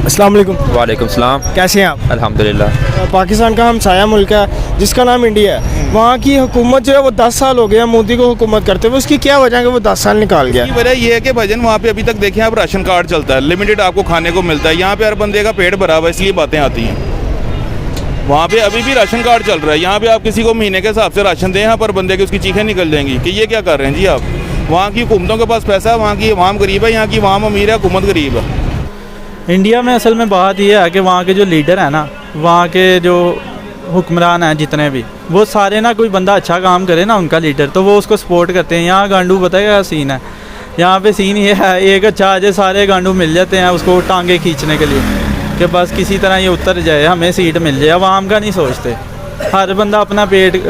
अस्सलाम वालेकुम। वालेकुम सलाम। कैसे हैं आप? अल्हम्दुलिल्लाह। पाकिस्तान का हमसाया मुल्क है जिसका नाम इंडिया है, वहाँ की हुकूमत जो है वो 10 साल हो गया मोदी को हुकूमत करते हुए। उसकी क्या वजह है कि वो 10 साल निकाल गया? इसकी वजह ये है कि भजन वहाँ पे अभी तक देखें आप, राशन कार्ड चलता है, लिमिटेड आपको खाने को मिलता है। यहाँ पे हर बंदे का पेट भरा हुआ है, इसलिए बातें आती हैं। वहाँ पे अभी भी राशन कार्ड चल रहा है। यहाँ पे आप किसी को महीने के हिसाब से राशन दें, यहाँ पर बंदे की उसकी चीखें निकल जाएंगी कि ये क्या कर रहे हैं जी आप। वहाँ की हुकूमतों के पास पैसा है, वहाँ की अवाम गरीब है, यहाँ की अवाम अमीर है, हुकूमत गरीब है। इंडिया में असल में बात यह है कि वहाँ के जो लीडर हैं ना, वहाँ के जो हुक्मरान हैं जितने भी, वो सारे ना कोई बंदा अच्छा काम करे ना उनका लीडर, तो वो उसको सपोर्ट करते हैं। यहाँ गांडू पता है क्या सीन है? यहाँ पे सीन ये है, एक अच्छा आ जाए सारे गांडू मिल जाते हैं उसको टांगे खींचने के लिए कि बस किसी तरह ये उतर जाए, हमें सीट मिल जाए। अवाम का नहीं सोचते, हर बंदा अपना पेट,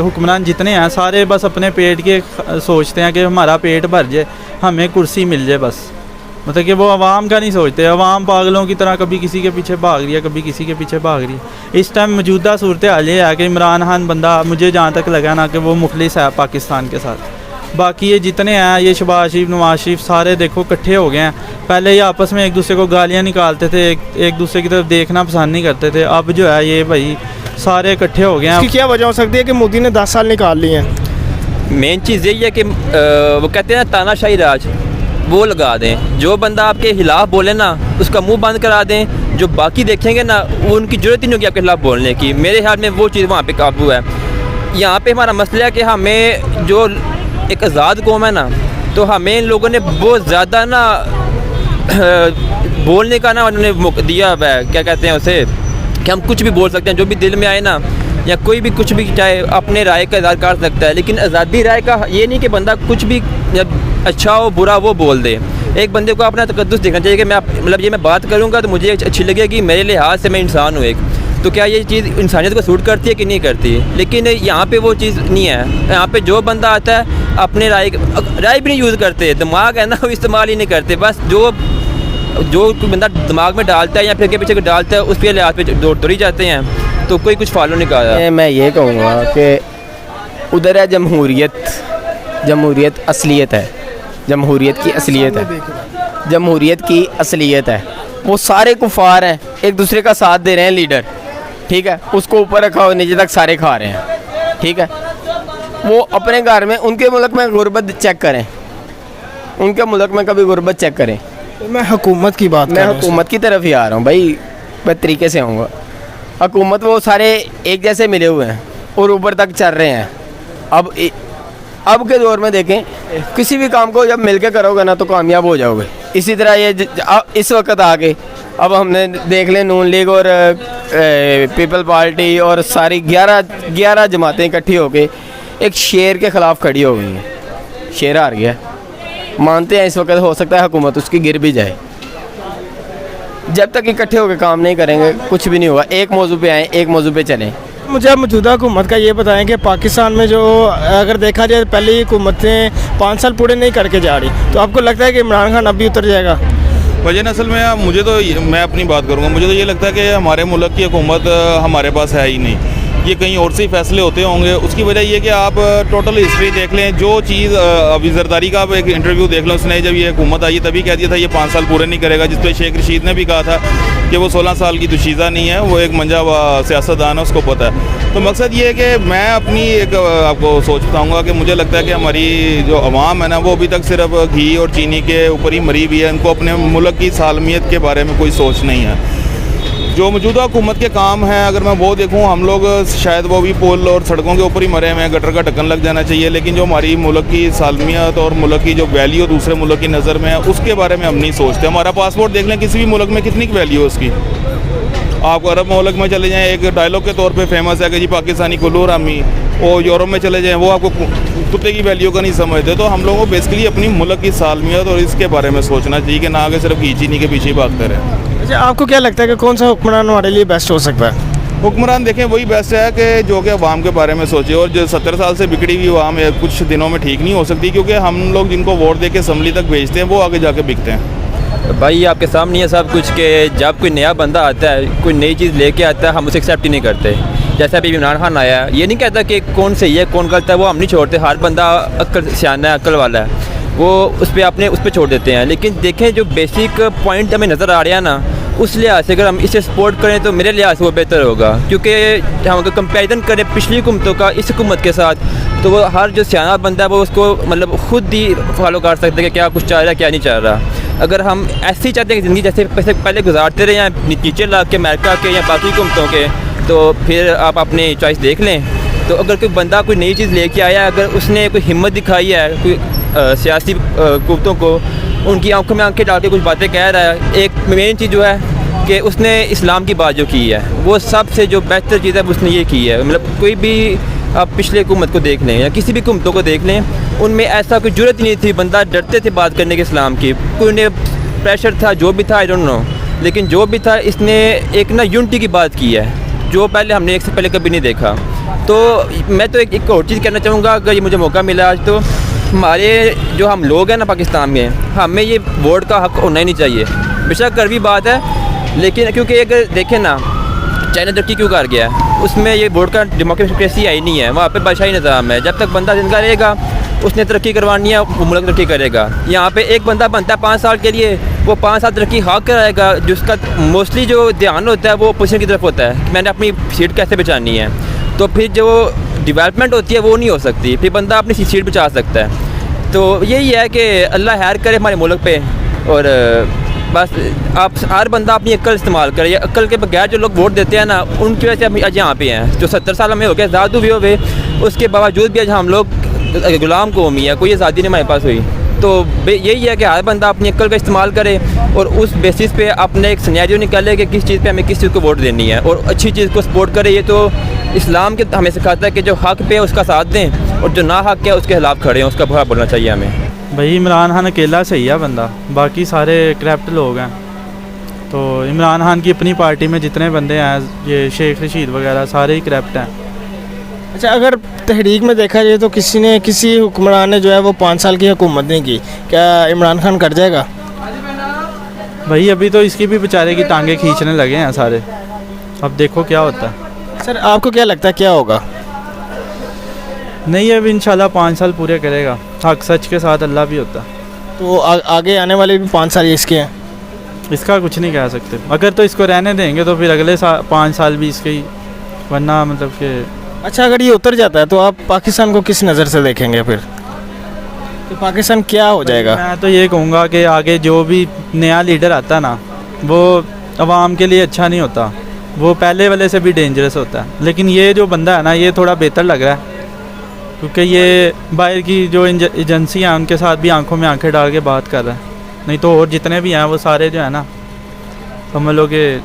हुक्मरान जितने हैं सारे बस अपने पेट के सोचते हैं कि हमारा पेट भर जाए, हमें कुर्सी मिल जाए बस। मतलब कि वो अवाम का नहीं सोचते। अवाम पागलों की तरह कभी किसी के पीछे भाग रही है, कभी किसी के पीछे भाग रही है। इस टाइम मौजूदा सूरत हाल ये है कि इमरान खान बंदा, मुझे जहाँ तक लगा ना, कि वो मुखलिस है पाकिस्तान के साथ। बाकी ये जितने हैं, ये शहबाज शरीफ, नवाज शरीफ, सारे देखो इकट्ठे हो गए हैं। पहले ये आपस में एक दूसरे को गालियाँ निकालते थे, एक दूसरे की तरफ देखना पसंद नहीं करते थे। अब जो है ये भाई सारे इकट्ठे हो गए हैं। इसकी क्या वजह हो सकती है कि मोदी ने 10 साल निकाल लिए हैं? मेन चीज़ यही है कि वो कहते हैं ना तानाशाही राज, वो लगा दें। जो बंदा आपके खिलाफ बोले ना उसका मुंह बंद करा दें। जो बाकी देखेंगे ना वो उनकी ज़रूरत ही नहीं होगी आपके खिलाफ बोलने की। मेरे ख्याल में वो चीज़ वहाँ पे काबू है। यहाँ पे हमारा मसला है कि हमें जो एक आज़ाद कौम है ना, तो हमें इन लोगों ने बहुत ज़्यादा ना बोलने का ना उन्होंने मौका दिया हुआ है, क्या कहते हैं उसे, कि हम कुछ भी बोल सकते हैं, जो भी दिल में आए ना, या कोई भी कुछ भी चाहे अपने राय का इज़हार कर सकता है। लेकिन आज़ादी राय का ये नहीं कि बंदा कुछ भी अच्छा हो बुरा वो बोल दे। एक बंदे को अपना तकद्दुस देखना चाहिए कि मैं मतलब ये मैं बात करूँगा तो मुझे अच्छी लगेगी, मेरे लिहाज से मैं इंसान हूँ एक, तो क्या ये चीज़ इंसानियत को सूट करती है कि नहीं करती। लेकिन यहाँ पे वो चीज़ नहीं है। यहाँ पे जो बंदा आता है अपने राय भी नहीं यूज़ करते, दिमाग है ना वो इस्तेमाल ही नहीं करते। बस जो बंदा दिमाग में डालता है या फिर के पीछे डालता है उसके लिहाज पे दौड़ी जाते हैं, तो कोई कुछ फॉलो नहीं कर रहा। मैं ये कहूँगा कि उधर है जमहूरियत, जमहूरियत असलियत है, जमहूरियत की असलियत है, जमहूरियत की असलियत है। वो सारे कुफार हैं, एक दूसरे का साथ दे रहे हैं लीडर, ठीक है, उसको ऊपर रखा हो नीचे तक सारे खा रहे हैं, ठीक है। वो अपने घर में, उनके मुल्क में गुर्बत चेक करें, उनके मुल्क में कभी गुर्बत चेक करें। मैं हुकूमत की बात, मैं हुकूमत की तरफ ही आ रहा हूँ भाई, मैं तरीके से आऊँगा। हुकूमत वो सारे एक जैसे मिले हुए हैं और ऊपर तक चल रहे हैं। अब के दौर में देखें, किसी भी काम को जब मिलके करोगे ना तो कामयाब हो जाओगे। इसी तरह ये इस वक्त आगे अब हमने देख लें, नून लीग और पीपल पार्टी और सारी 11 जमातें इकट्ठी होके एक शेर के ख़िलाफ़ खड़ी हो गई हैं। शेर हार गया, मानते हैं इस वक्त हो सकता है हुकूमत उसकी गिर भी जाए। जब तक इकट्ठे होकर काम नहीं करेंगे कुछ भी नहीं होगा। एक मौजू पे आए, एक मौजू पे चलें। मुझे आप मौजूदा हुकूमत का ये बताएं कि पाकिस्तान में जो अगर देखा जाए पहले हुकूमतें 5 साल पूरे नहीं करके जा रही, तो आपको लगता है कि इमरान खान अब भी उतर जाएगा? वजह असल में मुझे तो, मैं अपनी बात करूँगा, मुझे तो ये लगता है कि हमारे मुल्क की हुकूमत हमारे पास है ही नहीं। ये कहीं और से ही फैसले होते होंगे। उसकी वजह ये कि आप टोटल हिस्ट्री देख लें। जो चीज़ अभी जरदारी का आप एक इंटरव्यू देख लें, उसने जब ये हुकूमत आई तभी कह दिया था ये 5 साल पूरे नहीं करेगा, जिस पर शेख रशीद ने भी कहा था कि वो 16 साल की दुशीज़ा नहीं है, वो एक मंजा सियासतदान है, उसको पता है। तो मकसद ये है कि मैं अपनी एक आपको सोच बताऊँगा कि मुझे लगता है कि हमारी जो अवाम है ना, वो अभी तक सिर्फ घी और चीनी के ऊपर ही मरी हुई है। उनको अपने मुल्क की सालमियत के बारे में कोई सोच नहीं है। जो मौजूदा हुकूमत के काम हैं अगर मैं वो देखूं, हम लोग शायद वो भी पुल और सड़कों के ऊपर ही मरे हुए हैं, गटर का ढक्कन लग जाना चाहिए। लेकिन जो हमारी मुल्क की सालमियत और मुल्क की जो वैल्यू दूसरे मुल्क की नज़र में है, उसके बारे में हम नहीं सोचते। हमारा पासपोर्ट देख लें, किसी भी मुल्क में कितनी वैल्यू है उसकी। आप अरब मुल्क में चले जाएँ, एक डायलॉग के तौर पे फेमस है कि जी पाकिस्तानी कुल्लू रामी। और यूरोप में चले जाएँ, वो आपको कुत्ते की वैल्यू का नहीं समझते। तो हम लोगों को बेसिकली अपनी मुल्क की सालमियत और इसके बारे में सोचना चाहिए कि ना कि सिर्फ घी चीनी के पीछे ही भागते रहें। अच्छा, आपको क्या लगता है कि कौन सा हुक्मरान हमारे लिए बेस्ट हो सकता है? हुक्मरान देखें वही बेस्ट है कि जो कि अवाम के बारे में सोचे। और जो 70 साल से बिगड़ी हुई अवाम कुछ दिनों में ठीक नहीं हो सकती, क्योंकि हम लोग जिनको वोट दे के असम्बली तक भेजते हैं वो आगे जाके बिकते हैं। भाई आपके सामने है सब कुछ कि जब कोई नया बंदा आता है, कोई नई चीज़ लेके आता है, हम उसे एक्सेप्ट ही नहीं करते। जैसे अभी इमरान खान आया, ये नहीं कहता कि कौन सही है कौन गलत है, वो हम नहीं छोड़ते। हर बंदा अक्ल सियाना है, अक्ल वाला है, वो उस पर छोड़ देते हैं। लेकिन देखें जो बेसिक पॉइंट हमें नज़र आ रहा है ना, उस लिहाज से अगर हम इसे सपोर्ट करें तो मेरे लिहाज से वो बेहतर होगा, क्योंकि हम अगर कंपैरिजन करें पिछली हुकूमतों का इस हुकूमत के साथ, तो वो हर जो सियाना बंदा है वो उसको मतलब ख़ुद ही फॉलो कर सकते हैं कि क्या कुछ चाह रहा है क्या नहीं चाह रहा। अगर हम ऐसे ही चाहते हैं कि ज़िंदगी जैसे पहले गुजारते रहे हैं नीचे ला के अमेरिका के या बाकी हुकूमतों के, तो फिर आप अपनी चॉइस देख लें। तो अगर कोई बंदा कोई नई चीज़ लेके आया, अगर उसने कोई हिम्मत दिखाई है कोई सियासी कुव्वतों को, उनकी आंखों में आंखें डाल के कुछ बातें कह रहा है, एक मेन चीज़ जो है कि उसने इस्लाम की बात जो की है वो सबसे जो बेहतर चीज़ है उसने ये की है। मतलब कोई भी आप पिछले हुकूमत को देख लें या किसी भी हुकूमतों को देख लें, उनमें ऐसा कोई जरूरत नहीं थी, बंदा डरते थे बात करने के इस्लाम की, कोई उन्हें प्रेशर था जो भी था, आई डोंट नो, लेकिन जो भी था इसने एक ना यूनिटी की बात की है जो पहले हमने एक से पहले कभी नहीं देखा। तो मैं तो एक और चीज़ कहना चाहूँगा, अगर ये मुझे मौका मिला आज, तो हमारे जो हम लोग हैं ना पाकिस्तान में, हमें ये वोट का हक़ होना ही नहीं चाहिए। बेशक कड़वी बात है, लेकिन क्योंकि अगर देखें ना चाइना तरक्की क्यों कर गया है, उसमें ये वोट का डेमोक्रेसी आई नहीं है, वहाँ पे बादशाही निज़ाम है। जब तक बंदा जिंदा रहेगा उसने तरक्की करवानी है, वो मुल्क तरक्की करेगा। यहाँ पे एक बंदा बनता है 5 साल के लिए, वो 5 साल तरक्की हाँ कराएगा, जिसका मोस्टली जो ध्यान होता है वो अपोजिशन की तरफ होता है कि मैंने अपनी सीट कैसे बचानी है। तो फिर जो डेवलपमेंट होती है वो नहीं हो सकती, फिर बंदा अपनी सीट बचा सकता है। तो यही है कि अल्लाह खैर करे हमारे मुल्क पे, और बस आप हर बंदा अपनी अक्ल इस्तेमाल करे। अक्ल के बगैर जो लोग वोट देते हैं ना, उनकी वजह से हम आज यहाँ पे हैं। जो 70 साल हमें हो गए आज़ाद हुए हुए, उसके बावजूद भी आज हम लोग गुलाम कौमी है, कोई आज़ादी नहीं हमारे पास हुई। तो यही है कि हर बंदा अपनी अक्ल का इस्तेमाल करे और उस बेसिस पे अपने एक सिनेरियो निकाले कि किस चीज़ पे हमें किस चीज़ को वोट देनी है, और अच्छी चीज़ को सपोर्ट करे। ये तो इस्लाम के हमें सिखाता है कि जो हक़ पे है उसका साथ दें, और जो ना हक़ है उसके खिलाफ खड़े हैं, उसका बुरा बोलना चाहिए हमें। भाई इमरान खान अकेला सही है बंदा, बाकी सारे करप्ट लोग हैं। तो इमरान खान की अपनी पार्टी में जितने बंदे हैं, ये शेख रशीद वगैरह सारे ही करप्ट हैं। अच्छा, अगर तहरीक में देखा जाए तो किसी हुक्मरान ने जो है वो 5 साल की हुकूमत नहीं की, क्या इमरान खान कर जाएगा? भाई अभी तो इसकी भी बेचारे की टांगे खींचने लगे हैं सारे, अब देखो क्या होता है। सर आपको क्या लगता है क्या होगा? नहीं, अब इंशाल्लाह 5 साल पूरे करेगा, हक सच के साथ अल्लाह भी होता। तो आगे आने वाले भी 5 साल इसके हैं? इसका कुछ नहीं कह सकते, अगर तो इसको रहने देंगे तो फिर अगले 5 साल भी इसके ही, वरना मतलब कि। अच्छा, अगर ये उतर जाता है तो आप पाकिस्तान को किस नज़र से देखेंगे फिर? तो पाकिस्तान क्या हो जाएगा? मैं तो ये कहूँगा कि आगे जो भी नया लीडर आता है ना, वो आवाम के लिए अच्छा नहीं होता, वो पहले वाले से भी डेंजरस होता है। लेकिन ये जो बंदा है ना, ये थोड़ा बेहतर लग रहा है, क्योंकि ये बाहर की जो एजेंसियाँ हैं उनके साथ भी आंखों में आंखें डाल के बात कर रहा है। नहीं तो और जितने भी हैं वो सारे जो है ना, समझ लो कि।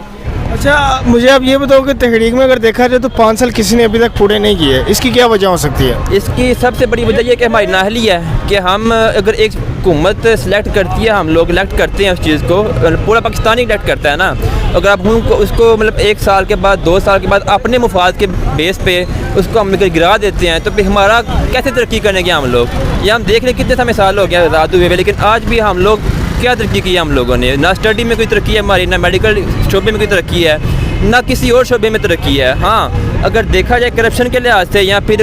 अच्छा, मुझे आप ये बताओ कि तहरीक में अगर देखा जाए तो 5 साल किसी ने अभी तक पूरे नहीं किए, इसकी क्या वजह हो सकती है? इसकी सबसे बड़ी वजह यह कि हमारी नाहली है कि हम अगर एक हुकूमत सेलेक्ट करती है, हम लोग इलेक्ट करते हैं उस चीज़ को, पूरा पाकिस्तान ही इलेक्ट करता है ना। अगर आप उसको मतलब 1 साल के बाद 2 साल के बाद अपने मुफाद के बेस पे उसको हम गिरा देते हैं, तो फिर हमारा कैसे तरक्की करेंगे हम लोग? ये हम देख लें कितने समय साल हो गया आज़ाद हुए, लेकिन आज भी हम लोग क्या तरक्की की है हम लोगों ने? ना स्टडी में कोई तरक्की है हमारी, ना मेडिकल शोबे में कोई तरक्की है, ना किसी और शोबे में तरक्की है। हाँ, अगर देखा जाए करप्शन के लिहाज से या फिर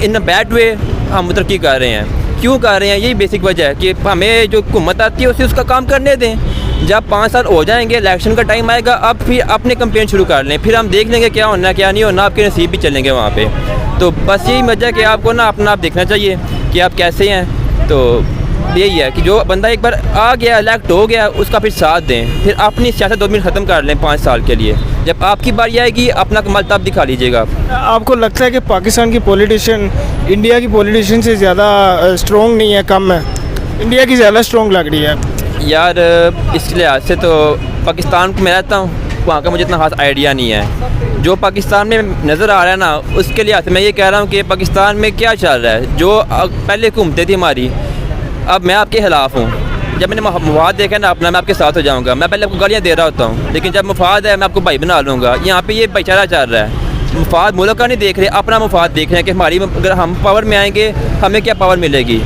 इन बैड वे हम तरक्की कर रहे हैं। क्यों कर रहे हैं? यही बेसिक वजह है कि हमें जो हुकूमत आती है उसे उसका काम करने दें। जब 5 साल हो जाएंगे, इलेक्शन का टाइम आएगा, अब फिर अपने कैंपेन शुरू कर लें, फिर हम देख लेंगे क्या होना क्या नहीं होना, आपके नसीब भी चलेंगे वहाँ पे। तो बस यही वजह है कि आपको ना अपना आप देखना चाहिए कि आप कैसे हैं। तो यही है कि जो बंदा एक बार आ गया, इलेक्ट हो गया, उसका फिर साथ दें, फिर अपनी सियासत 2 मिनट ख़त्म कर लें 5 साल के लिए। जब आपकी बारी आएगी अपना कमाल तब दिखा लीजिएगा। आपको लगता है कि पाकिस्तान की पॉलिटिशियन इंडिया की पॉलिटिशियन से ज़्यादा स्ट्रॉन्ग नहीं है, कम है? इंडिया की ज़्यादा स्ट्रॉन्ग लग रही है यार। इस लिहाज से तो पाकिस्तान को मैं रहता हूँ, वहाँ का मुझे इतना खास आइडिया नहीं है। जो पाकिस्तान में नज़र आ रहा है ना, उसके लिहाज से मैं ये कह रहा हूँ कि पाकिस्तान में क्या चल रहा है। जो पहले हुकूमतें थी हमारी, अब मैं आपके ख़िलाफ़ हूँ। जब मैंने मुफाद देखा ना अपना, मैं आपके साथ हो जाऊँगा। मैं पहले आपको गालियाँ दे रहा होता हूँ, लेकिन जब मुफाद है मैं आपको भाई बना लूँगा। यहाँ पे ये भाईचारा चल रहा है। मुफाद मुल्क का नहीं देख रहे, अपना मुफाद देख रहे हैं कि हमारी अगर हम पावर में आएंगे हमें क्या पावर मिलेगी।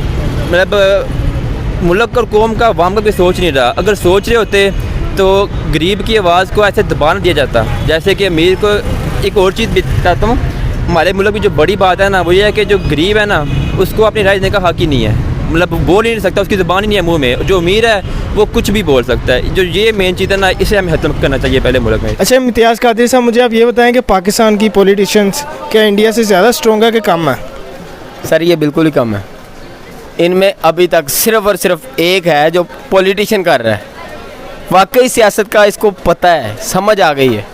मतलब मुल्क और कौम का अवाम का कोई सोच नहीं रहा। अगर सोच रहे होते तो गरीब की आवाज़ को ऐसे दबा नहीं दिया जाता। जैसे कि अमीर को एक और चीज़ बताता हूँ, हमारे मुल्क की जो बड़ी बात है ना, वो ये है कि जो गरीब है ना, उसको अपनी राय देने का हक़ ही नहीं है। मतलब बोल ही नहीं सकता, उसकी ज़ुबान ही नहीं है मुंह में। जो अमीर है वो कुछ भी बोल सकता है। जो ये मेन चीज़ है ना, इसे हमें खत्म करना चाहिए पहले मुल्क में। अच्छा इम्तियाज़ कादरी साहब, मुझे आप ये बताएं कि पाकिस्तान की पॉलिटिशियंस क्या इंडिया से ज़्यादा स्ट्रॉन्ग है कि कम है? सर ये बिल्कुल ही कम है। इनमें अभी तक सिर्फ और सिर्फ एक है जो पॉलिटिशियन कर रहा है, वाकई सियासत का इसको पता है, समझ आ गई है,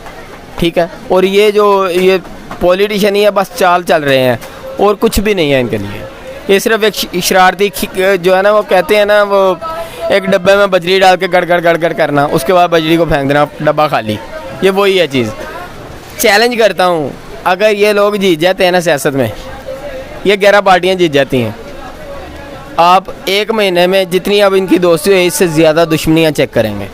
ठीक है। और ये पॉलिटिशियन ही है, बस चाल चल रहे हैं और कुछ भी नहीं है इनके लिए। ये सिर्फ एक शरारती जो है ना, वो कहते हैं ना, वो एक डब्बे में बजरी डाल के गड़ गड़ करना, उसके बाद बजरी को फेंक देना, डब्बा खाली, ये वही है चीज़। चैलेंज करता हूँ, अगर ये लोग जीत जाते हैं ना सियासत में, ये 11 पार्टियाँ जीत जाती हैं, आप 1 महीने में जितनी अब इनकी दोस्ती है इससे ज़्यादा दुश्मनियाँ चेक करेंगे।